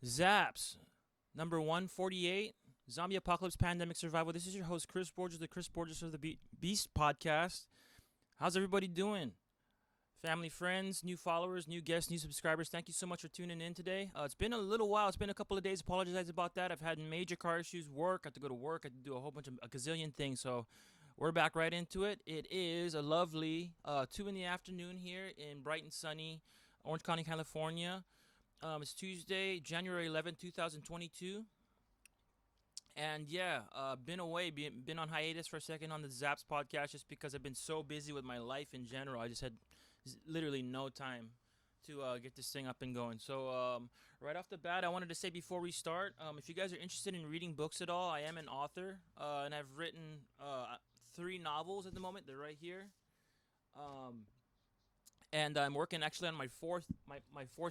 ZAPS, number 148, Zombie Apocalypse Pandemic Survival. This is your host, Chris Borges, the Chris Borges of the Beast podcast. How's everybody doing? Family, friends, new followers, new guests, new subscribers, thank you so much for tuning in today. It's been a little while. It's been a couple of days. Apologize about that. I've had major car issues, work. I had to go to work. I had to do a whole bunch of a gazillion things. So we're back right into it. It is a lovely 2 in the afternoon here in bright and sunny Orange County, California. It's Tuesday, January 11th, 2022. And yeah, been away, been on hiatus for a second on the ZAPS podcast just because I've been so busy with my life in general. I just had literally no time to get this thing up and going. So right off the bat, I wanted to say before we start, if you guys are interested in reading books at all, I am an author, and I've written 3 novels at the moment. They're right here. And I'm working actually on my fourth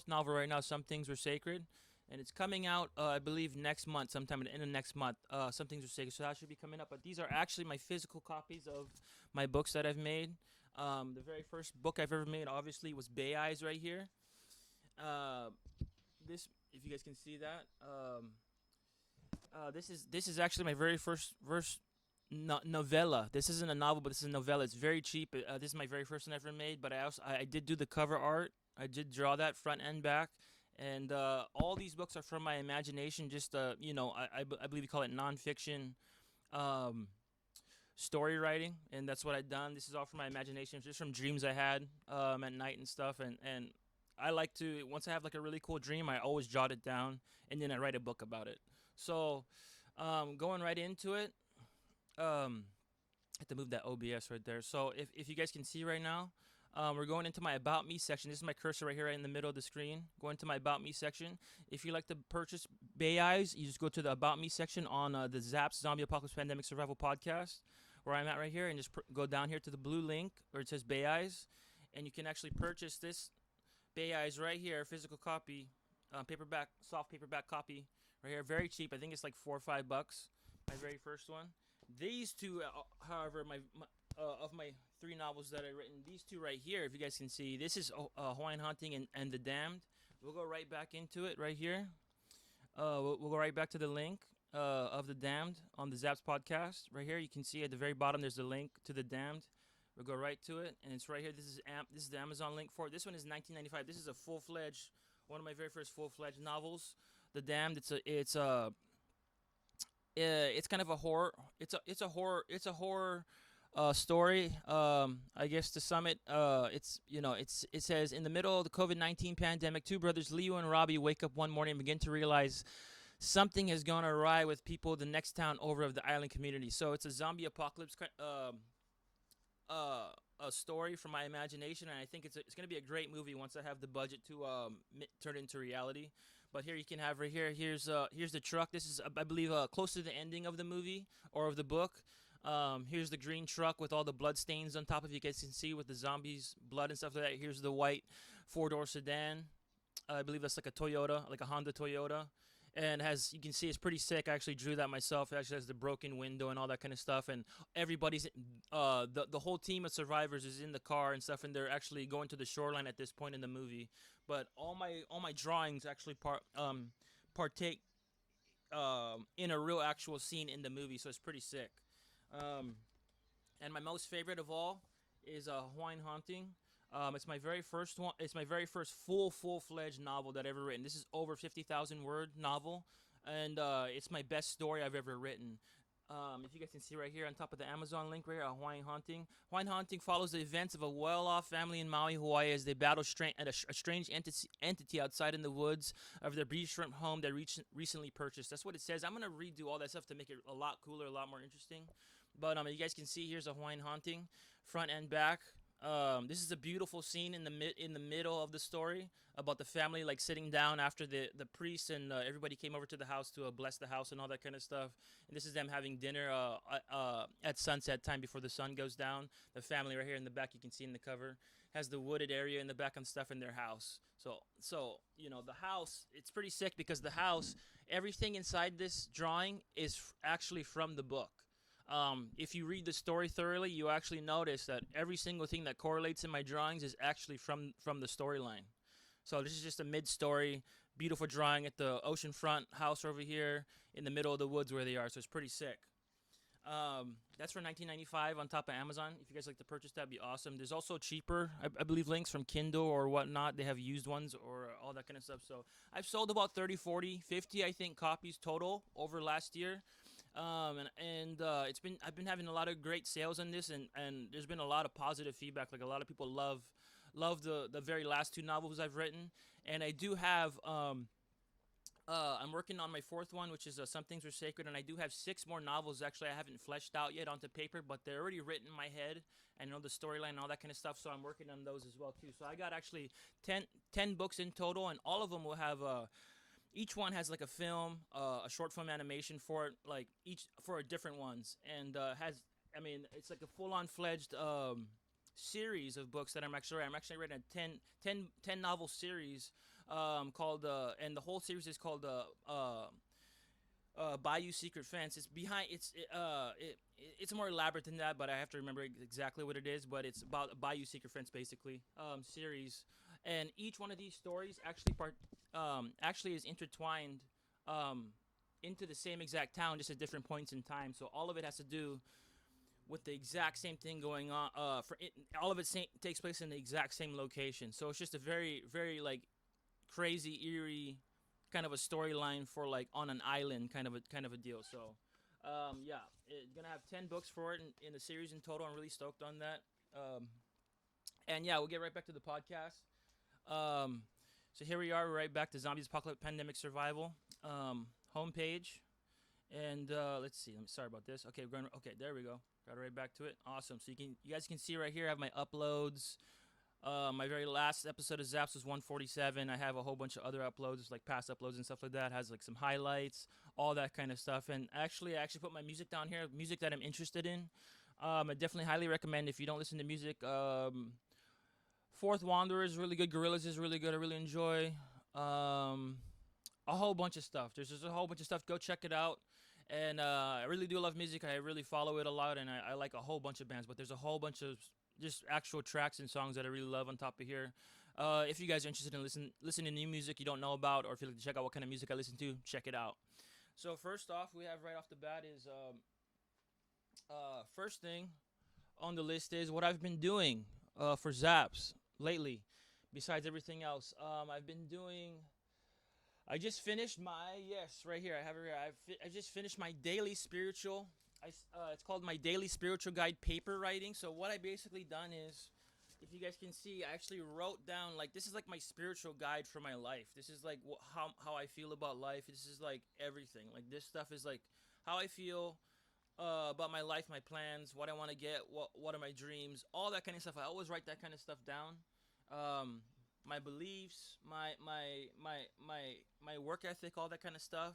novel right now. Some Things Were Sacred, and it's coming out I believe next month, sometime at the end of next month. Some Things Were Sacred, so that should be coming up. But these are actually my physical copies of my books that I've made. The very first book I've ever made, obviously, was Bay Eyes right here. This, if you guys can see that, this is actually my very first novella. This isn't a novel, but this is a novella. It's very cheap. This is my very first one I ever made, but I did do the cover art. I did draw that front and back, and all these books are from my imagination. Just I believe you call it nonfiction story writing, and that's what I've done. This is all from my imagination, just from dreams I had at night and stuff. And I like to, once I have like a really cool dream, I always jot it down, and then I write a book about it. So going right into it. I have to move that OBS right there. So if you guys can see right now, we're going into my About Me section. This is my cursor right here, right in the middle of the screen. Going to my About Me section. If you'd like to purchase Bay Eyes, you just go to the About Me section on the ZAPS Zombie Apocalypse Pandemic Survival podcast, where I'm at right here, and just go down here to the blue link where it says Bay Eyes, and you can actually purchase this Bay Eyes right here, physical copy, paperback, soft paperback copy right here, very cheap. I think it's like $4 or $5. My very first one. These two, however, of my 3 novels that I've written, these two right here, if you guys can see, this is Hawaiian Hunting and The Damned. We'll go right back into it right here. We'll go right back to the link of The Damned on the Zaps podcast. Right here, you can see at the very bottom, there's the link to The Damned. We'll go right to it, and it's right here. This is the Amazon link for it. This one is 1995. This is a full-fledged, one of my very first full-fledged novels. The Damned. It's kind of a horror. It's a horror story. I guess to sum it, it says in the middle of the COVID-19 pandemic, 2 brothers Leo and Robbie wake up one morning and begin to realize something has gone awry with people the next town over of the island community. So it's a zombie apocalypse a story from my imagination, and I think it's going to be a great movie once I have the budget to turn it into reality. But here you can have right here. Here's the truck. This is I believe close to the ending of the movie or of the book. Here's the green truck with all the blood stains on top of it. You guys can see with the zombies' blood and stuff like that. Here's the white 4-door sedan. I believe that's like a Toyota, like a Honda Toyota. And you can see, it's pretty sick. I actually drew that myself. It actually has the broken window and all that kind of stuff. And everybody's, the whole team of survivors is in the car and stuff. And they're actually going to the shoreline at this point in the movie. But all my drawings actually partake in a real actual scene in the movie. So it's pretty sick. And my most favorite of all is Hawaiian Haunting. It's my very first one. It's my very first full-fledged novel that I've ever written. This is over 50,000 word novel, and it's my best story I've ever written. If you guys can see right here on top of the Amazon link right here, Hawaiian Haunting. Hawaiian Haunting follows the events of a well-off family in Maui, Hawaii, as they battle a strange entity outside in the woods of their beachfront home they recently purchased. That's what it says. I'm gonna redo all that stuff to make it a lot cooler, a lot more interesting. But you guys can see here's a Hawaiian Haunting, front and back. This is a beautiful scene in the middle of the story about the family like sitting down after the priest and everybody came over to the house to bless the house and all that kind of stuff. And this is them having dinner at sunset time before the sun goes down. The family right here in the back, you can see in the cover, has the wooded area in the back and stuff in their house. So the house, it's pretty sick because the house, everything inside this drawing is actually from the book. If you read the story thoroughly, you actually notice that every single thing that correlates in my drawings is actually from the storyline. So this is just a mid-story beautiful drawing at the oceanfront house over here in the middle of the woods where they are. So it's pretty sick. That's for 19.95 on top of Amazon. If you guys like to purchase, that'd be awesome. There's also cheaper, I believe, links from Kindle or whatnot. They have used ones or all that kind of stuff. So I've sold about 30, 40, 50, I think, copies total over last year. And it's been I've been having a lot of great sales on this, and there's been a lot of positive feedback. Like a lot of people love the very last two novels I've written, and I do have I'm working on my fourth one, which is Some Things Are Sacred, and I do have six more novels. Actually, I haven't fleshed out yet onto paper, but they're already written in my head. I know the storyline and all that kind of stuff, so I'm working on those as well too. So I got actually 10 books in total, and all of them will have each one has like a film, a short film animation for it, like each for different ones, and has I mean it's like a full-on fledged series of books that I'm actually writing a 10 novel series called and the whole series is called Bayou Secret Fence. It's behind it's more elaborate than that, but I have to remember exactly what it is. But it's about a Bayou Secret Fence basically series, and each one of these stories actually is intertwined into the same exact town, just at different points in time. So all of it has to do with the exact same thing going on. All of it takes place in the exact same location. So it's just a very, very like crazy, eerie kind of a storyline for like on an island kind of a deal. So yeah, gonna have 10 books for it in the series in total. I'm really stoked on that. And yeah, we'll get right back to the podcast. So here we are, we're right back to Zombies Apocalypse Pandemic Survival homepage. And let's see. Sorry about this. Okay, we're going. Okay, there we go. Got right back to it. Awesome. So you guys can see right here. I have my uploads. My very last episode of ZAPS was 147. I have a whole bunch of other uploads, like past uploads and stuff like that. It has like some highlights, all that kind of stuff. And I actually put my music down here, music that I'm interested in. I definitely highly recommend if you don't listen to music. Fourth Wanderer is really good. Gorillas is really good. I really enjoy. A whole bunch of stuff. There's just a whole bunch of stuff. Go check it out. And I really do love music. I really follow it a lot, and I like a whole bunch of bands. But there's a whole bunch of just actual tracks and songs that I really love on top of here. If you guys are interested in listening to new music you don't know about, or if you'd like to check out what kind of music I listen to, check it out. So first off, we have right off the bat is first thing on the list is what I've been doing for Zaps lately. Besides everything else, I've been doing. I just finished my right here. I have it here. I just finished my daily spiritual. It's called my daily spiritual guide paper writing. So what I basically done is, if you guys can see, I actually wrote down like this is like my spiritual guide for my life. This is like how I feel about life. This is like everything. Like this stuff is like how I feel about my life, my plans, what I want to get, what are my dreams, all that kind of stuff. I always write that kind of stuff down. My beliefs, my work ethic, all that kind of stuff.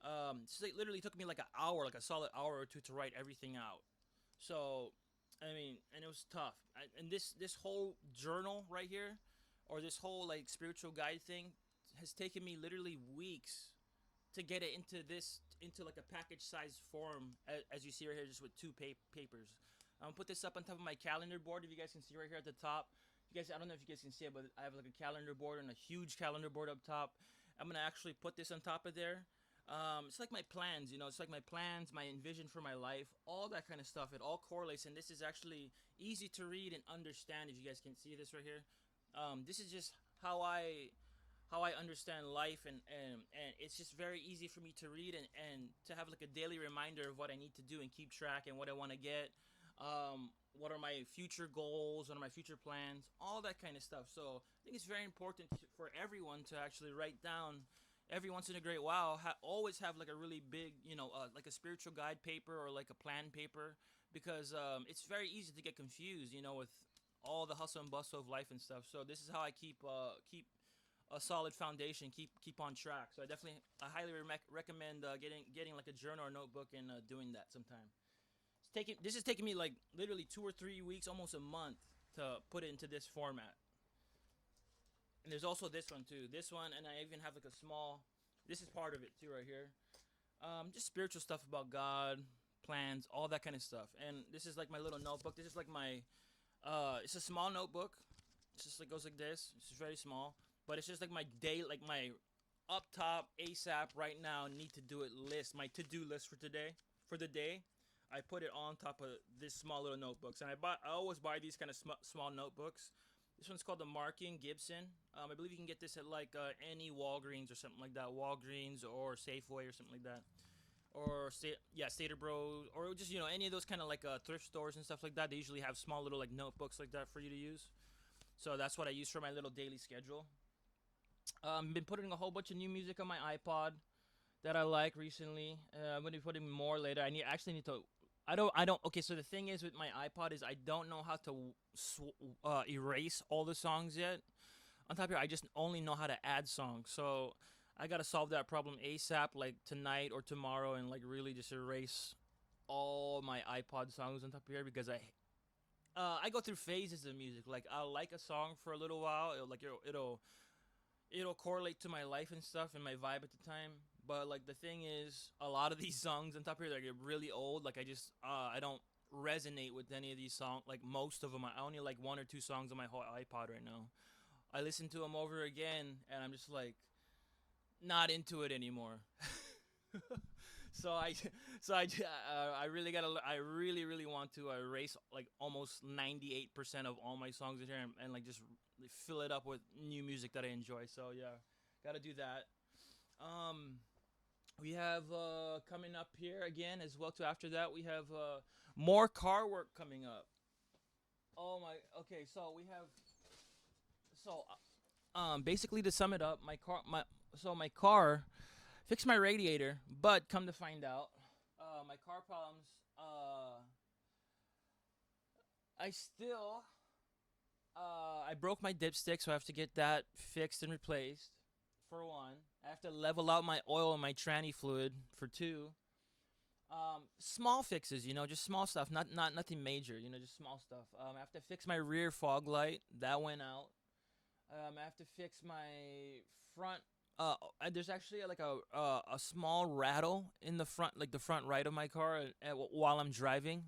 It literally took me like an hour, like a solid hour or two to write everything out. So, I mean, and it was tough. And this whole journal right here, or this whole like spiritual guide thing, has taken me literally weeks to get it into like a package size form, as you see right here, just with two papers. I'm gonna put this up on top of my calendar board. If you guys can see right here at the top. You guys, I don't know if you guys can see it, but I have like a calendar board and a huge calendar board up top. I'm gonna actually put this on top of there. It's like my plans, it's like my plans, my envision for my life, all that kind of stuff. It all correlates, and this is actually easy to read and understand. If you guys can see this right here, this is just how I understand life, and it's just very easy for me to read and to have like a daily reminder of what I need to do and keep track and what I want to get. What are my future goals? What are my future plans? All that kind of stuff. So I think it's very important for everyone to actually write down every once in a great while. Always have like a really big, like a spiritual guide paper or like a plan paper, because it's very easy to get confused, with all the hustle and bustle of life and stuff. So this is how I keep a solid foundation, keep on track. So I highly recommend getting like a journal or notebook and doing that sometime. This is taking me like literally 2 or 3 weeks, almost a month, to put it into this format. And there's also this one too. This one, and I even have like a small. This is part of it too, right here. Just spiritual stuff about God, plans, all that kind of stuff. And this is like my little notebook. This is like my. It's a small notebook. It's just like goes like this. It's very small, but it's just like my day, like my up top ASAP right now need to do it list, my to-do list for today, for the day. I put it on top of this small little notebooks, and I always buy these kind of small notebooks. This one's called the Marking Gibson. I believe you can get this at like any Walgreens or something like that, Walgreens or Safeway or something like that, or Stater Bros, or just any of those kind of like thrift stores and stuff like that. They usually have small little like notebooks like that for you to use. So that's what I use for my little daily schedule. Been putting a whole bunch of new music on my iPod that I like recently. I'm gonna be putting more later. Actually need to. I don't. Okay, so the thing is with my iPod is I don't know how to erase all the songs yet. On top of it, I just only know how to add songs. So I gotta solve that problem ASAP, like tonight or tomorrow, and like really just erase all my iPod songs on top of here because I go through phases of music. Like I'll like a song for a little while. It'll correlate to my life and stuff and my vibe at the time. But like the thing is, a lot of these songs on top here they get really old. Like I don't resonate with any of these songs. Like most of them, I only like one or two songs on my whole iPod right now. I listen to them over again, and I'm just like not into it anymore. so I, I really I really want to erase like almost 98% of all my songs in here and like just fill it up with new music that I enjoy. So yeah, gotta do that. Um, we have coming up here again as well too. After that, we have more car work coming up. Oh my. Okay, so we have so basically to sum it up, my car fixed my radiator, but come to find out, my car problems. I still I broke my dipstick, so I have to get that fixed and replaced. For one, I have to level out my oil and my tranny fluid. For two, small fixes, just small stuff, not nothing major, just small stuff. I have to fix my rear fog light. That went out. I have to fix my front. There's actually like a small rattle in the front, like the front right of my car, while I'm driving,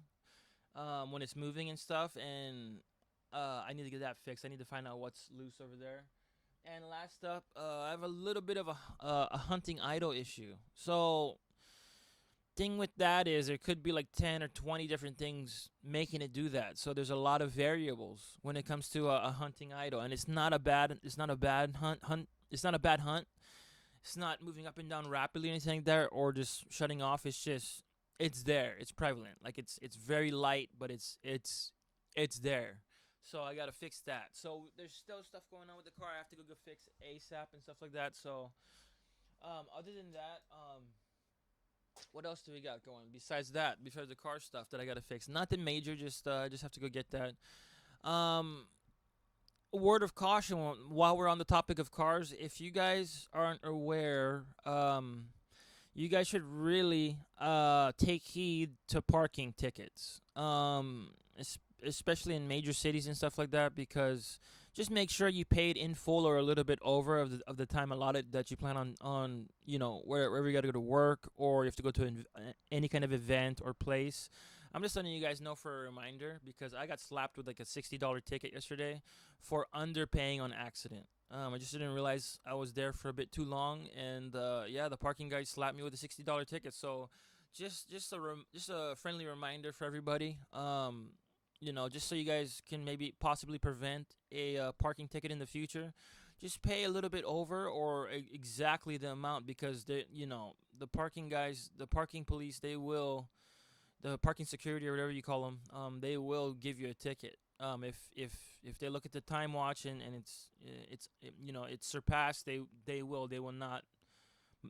when it's moving and stuff, and I need to get that fixed. I need to find out what's loose over there. And last up, I have a little bit of a hunting idle issue. So thing with that is there could be like 10 or 20 different things making it do that. So there's a lot of variables when it comes to a hunting idle, and it's not a bad hunt. It's not a bad hunt. It's not moving up and down rapidly or anything like that, or just shutting off. It's just it's there. It's prevalent. Like it's very light, but it's there. So I gotta fix that. So there's still stuff going on with the car. I have to go fix ASAP and stuff like that. So other than that, what else do we got going besides that? Besides the car stuff that I gotta fix, nothing major. Just have to go get that. Um, a word of caution while we're on the topic of cars. If you guys aren't aware, you guys should really take heed to parking tickets. Especially in major cities and stuff like that, because just make sure you paid in full or a little bit over of the time allotted that you plan on wherever you got to go to work, or you have to go to any kind of event or place. I'm just letting you guys know for a reminder because I got slapped with like a $60 ticket yesterday for underpaying on accident. I just didn't realize I was there for a bit too long, and yeah, the parking guy slapped me with a $60 ticket. So just a friendly reminder for everybody. Just so you guys can maybe possibly prevent a parking ticket in the future, just pay a little bit over or exactly the amount, because the parking guys, the parking police, the parking security or whatever you call them, they will give you a ticket. If they look at the time watch and it's surpassed, they will not.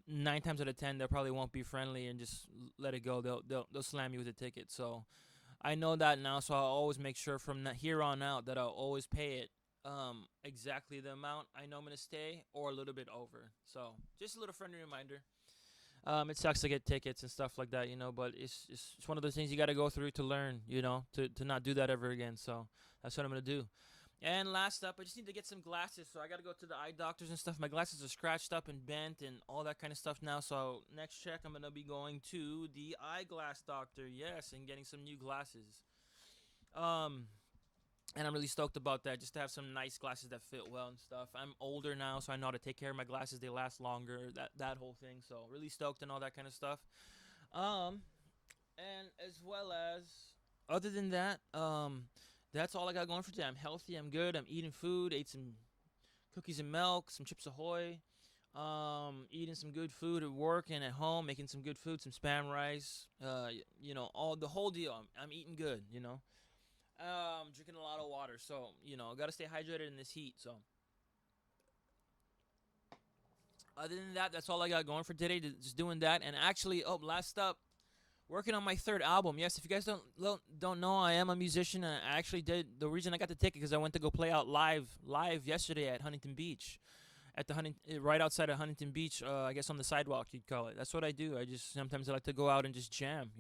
9 times out of 10, they probably won't be friendly and just let it go. They'll slam you with a ticket. So I know that now, so I'll always make sure from here on out that I'll always pay it exactly the amount I know I'm gonna stay, or a little bit over. So just a little friendly reminder. It sucks to get tickets and stuff like that, but it's one of those things you got to go through to learn, to not do that ever again. So that's what I'm gonna do. And last up, I just need to get some glasses, so I got to go to the eye doctors and stuff. My glasses are scratched up and bent and all that kind of stuff now. So next check, I'm gonna be going to the eyeglass doctor, yes, and getting some new glasses. Um, and I'm really stoked about that. Just to have some nice glasses that fit well and stuff. I'm older now, so I know how to take care of my glasses. They last longer. That whole thing. So really stoked and all that kind of stuff. Um, and as well as other than that, that's all I got going for today. I'm healthy. I'm good. I'm eating food. Ate some cookies and milk, some Chips Ahoy. Eating some good food at work and at home, making some good food, some spam rice. All the whole deal. I'm eating good. Drinking a lot of water. So gotta stay hydrated in this heat. So other than that, that's all I got going for today. Just doing that, and actually, last up, working on my third album. Yes, if you guys don't know, I am a musician. And I actually did. The reason I got the ticket because I went to go play out live yesterday at Huntington Beach, at the right outside of Huntington Beach. I guess on the sidewalk you'd call it. That's what I do. I just sometimes I like to go out and just jam.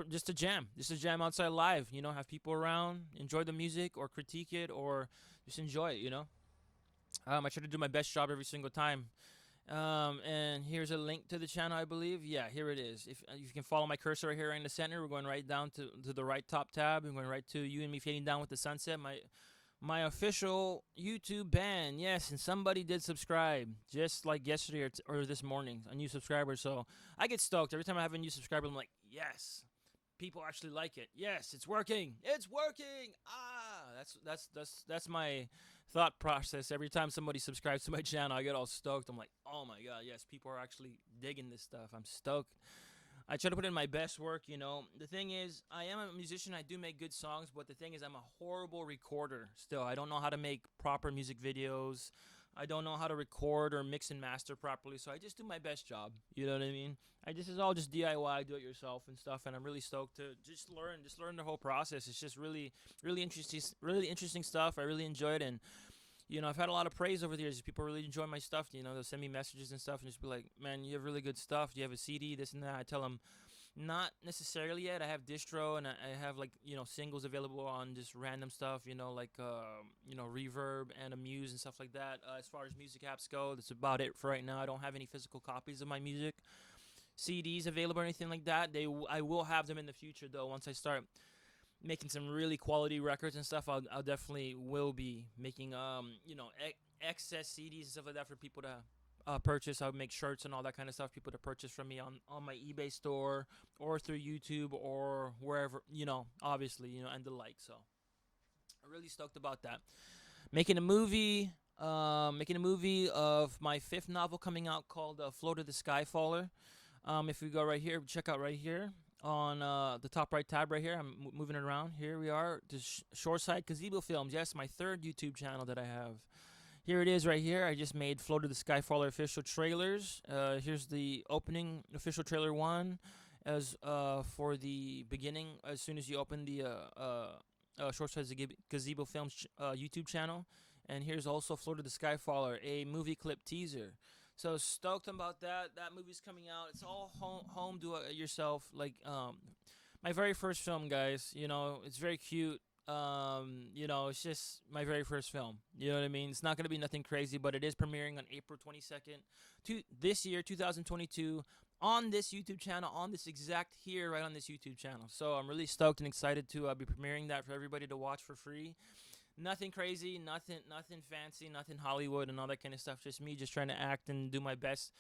Just to jam, outside live. Have people around, enjoy the music or critique it or just enjoy it. I try to do my best job every single time. And here's a link to the channel, I believe. Yeah, here it is. If you can follow my cursor right here in the center, we're going right down to the right top tab. I'm going right to You and Me Fading Down with the Sunset. My official YouTube band. Yes, and somebody did subscribe just like yesterday or this morning, a new subscriber. So I get stoked every time I have a new subscriber. I'm like, yes, people actually like it. Yes, it's working. It's working. That's my thought process. Every time somebody subscribes to my channel, I get all stoked. I'm like, oh my god, yes, people are actually digging this stuff. I'm stoked. I try to put in my best work. The thing is, I am a musician. I do make good songs, but the thing is, I'm a horrible recorder. Still, I don't know how to make proper music videos. I don't know how to record or mix and master properly. So I just do my best job. You know what I mean? It's all just DIY, do it yourself and stuff. And I'm really stoked to just learn the whole process. It's just really, really interesting stuff. I really enjoy it, and I've had a lot of praise over the years. People really enjoy my stuff. They'll send me messages and stuff and just be like, man, you have really good stuff. Do you have a CD, this and that? I tell them, not necessarily yet. I have distro and I have singles available on just random stuff, Reverb and Amuse and stuff like that. As far as music apps go, that's about it for right now. I don't have any physical copies of my music, CDs available or anything like that. I will have them in the future though. Once I start making some really quality records and stuff, I'll definitely will be making excess CDs and stuff like that for people to purchase. I'll make shirts and all that kind of stuff, people to purchase from me on my eBay store or through YouTube or wherever, obviously, and the like. So I'm really stoked about that. Making a movie of my fifth novel coming out called Float of the Skyfaller. If we go right here, check out right here on the top right tab right here. I'm moving it around. Here we are, Shoreside Gazebo Films. Yes, my third YouTube channel that I have. Here it is right here. I just made Float of the Skyfaller official trailers. Here's the opening official trailer 1 as for the beginning. As soon as you open the Shoreside Gazebo Films YouTube channel. And here's also Float of the Skyfaller, a movie clip teaser. So stoked about that. That movie's coming out. It's all home do it yourself. My very first film, guys. It's very cute. It's just my very first film. You know what I mean? It's not gonna be nothing crazy, but it is premiering on April 22nd, this year, 2022, on this YouTube channel, on this exact here, right on this YouTube channel. So I'm really stoked and excited to be premiering that for everybody to watch for free. Nothing crazy, nothing fancy, nothing Hollywood and all that kind of stuff. Just me, just trying to act and do my best.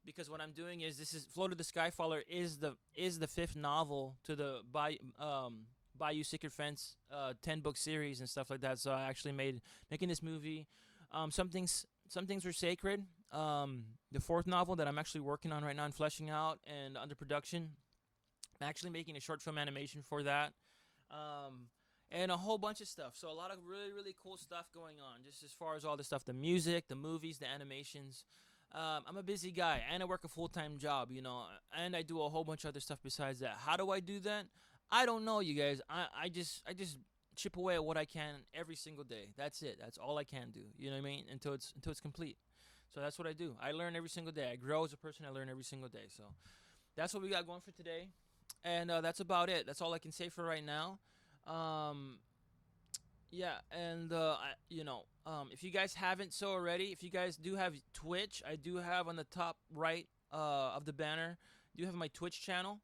Because what I'm doing is Float of the Skyfaller is the fifth novel to the Bayou Secret Fence 10-book series and stuff like that. So I actually making this movie. Some things were sacred. The fourth novel that I'm actually working on right now and fleshing out and under production. I'm actually making a short film animation for that. And a whole bunch of stuff. So a lot of really, really cool stuff going on. Just as far as all the stuff, the music, the movies, the animations. I'm a busy guy, and I work a full-time job, and I do a whole bunch of other stuff besides that. How do I do that? I don't know, you guys. I just chip away at what I can every single day. That's it. That's all I can do. You know what I mean? Until it's complete. So that's what I do. I learn every single day. I grow as a person. I learn every single day. So that's what we got going for today, and that's about it. That's all I can say for right now. Yeah, and if you guys haven't so already, if you guys do have Twitch, I do have on the top right of the banner, I do have my Twitch channel.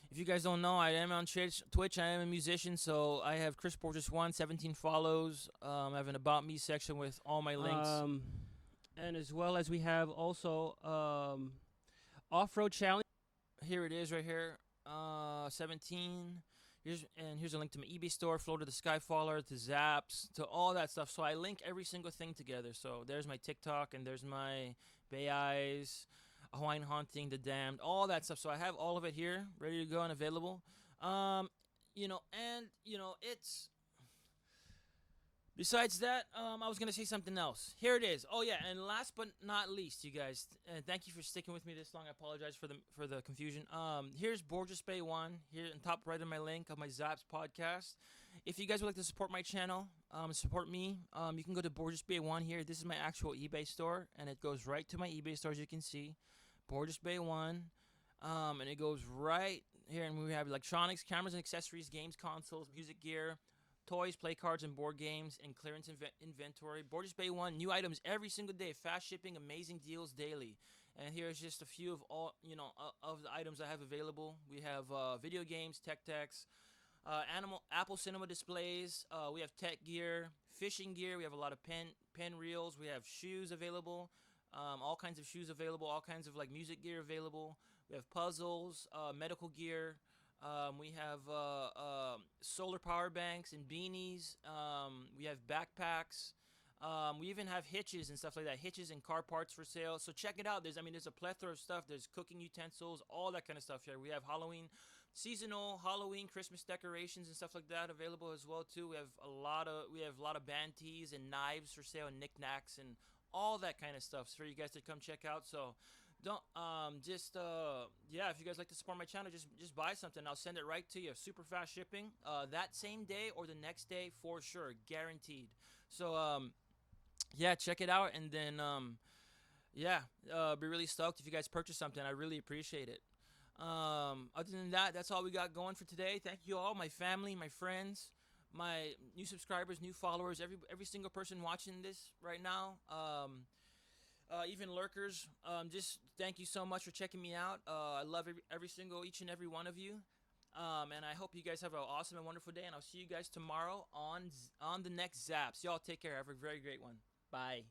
If you guys don't know, I am on Twitch. I am a musician, so I have Chris Borges 1, 17 follows. I have an About Me section with all my links. And as well as we have also off-road challenge. Here it is right here. 17. Here's a link to my eBay store, flow to the Skyfaller, to ZAPS, to all that stuff. So I link every single thing together. So there's my TikTok and there's my Bay Eyes, Hawaiian Haunting, The Damned, all that stuff. So I have all of it here, ready to go and available. It's besides that, I was gonna say something else. Here it is. Oh yeah, and last but not least, you guys, and thank you for sticking with me this long. I apologize for the confusion. Here's Borges Bay One here in top right of my link of my Zaps podcast. If you guys would like to support my channel, support me, you can go to Borges Bay One here. This is my actual eBay store, and it goes right to my eBay store, as you can see, Borges Bay One, and it goes right here, and we have electronics, cameras and accessories, games, consoles, music gear, toys, play cards, and board games, and clearance inventory. Borges Bay One, new items every single day, fast shipping, amazing deals daily. And here's just a few of all of the items I have available. We have video games, tech techs, Apple Cinema displays. We have tech gear, fishing gear. We have a lot of pen reels. We have shoes available, all kinds of shoes available, all kinds of music gear available. We have puzzles, medical gear. We have solar power banks and beanies. We have backpacks. We even have hitches and stuff like that. Hitches and car parts for sale. So check it out. There's a plethora of stuff. There's cooking utensils, all that kind of stuff here. We have seasonal Halloween, Christmas decorations and stuff like that available as well too. We have a lot of band tees and knives for sale and knickknacks and all that kind of stuff for you guys to come check out. So don't if you guys like to support my channel, just buy something. I'll send it right to you, super fast shipping, that same day or the next day for sure, guaranteed. So check it out, and then be really stoked if you guys purchase something. I really appreciate it. Other than that, that's all we got going for today. Thank you all, my family, my friends, my new subscribers, new followers, every single person watching this right now. Even lurkers, just thank you so much for checking me out. I love each and every one of you. And I hope you guys have an awesome and wonderful day. And I'll see you guys tomorrow on the next Zaps. Y'all take care. Have a very great one. Bye.